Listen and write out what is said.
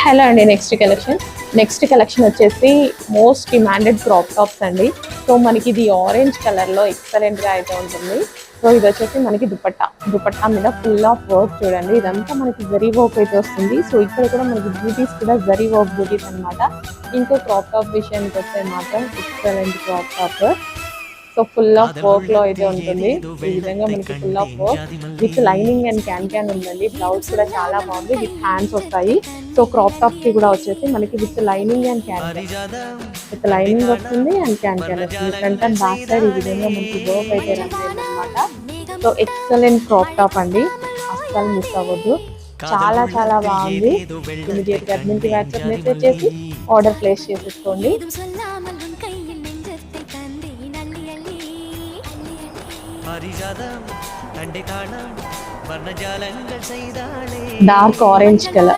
Hello అండి. Next collection వచ్చేసి most demanded crop tops అండి. సో మనకి ఇది ఆరెంజ్ కలర్లో ఎక్సలెంట్గా అయితే ఉంటుంది. సో ఇది వచ్చేసి మనకి దుపట్టా మీద ఫుల్ ఆఫ్ వర్క్ చూడండి. ఇదంతా మనకి జరీ వర్క్ అయితే వస్తుంది. సో ఇక్కడ కూడా మనకి బ్యూటీస్ కూడా జరీ వర్క్ బ్యూటీస్ అనమాట. ఇంకో క్రాప్ టాప్ విషయానికి వస్తే మాత్రం excellent crop top. So full of work లో అయితే ఉంటుంది. ఈ విధంగా మనకి full of work with lining and can ఉందండి. బ్లౌజ్ కూడా చాలా బాగుంది, విత్ హ్యాండ్స్ వస్తాయి. సో క్రాప్ టాప్ కి కూడా వచ్చేసి మనకి with lining and with lining వస్తుంది అండ్ క్యాన్ వస్తుంది. ఫ్రంట్ అండ్ బ్యాక్ సైడ్ ఈ విధంగా మనకి వర్క్ అయితే రన్ అయిందనమాట. సో ఎక్సలెంట్ క్రాప్ టాప్ అండి, అస్సలు మిస్ అవ్వద్దు. చాలా బాగుంది. ఇమీడియట్ గా అడ్మిన్ కి వాట్సాప్ మెసేజ్ చేసి ఆర్డర్ ప్లేస్ చేసేసుకోండి. Dark orange colour.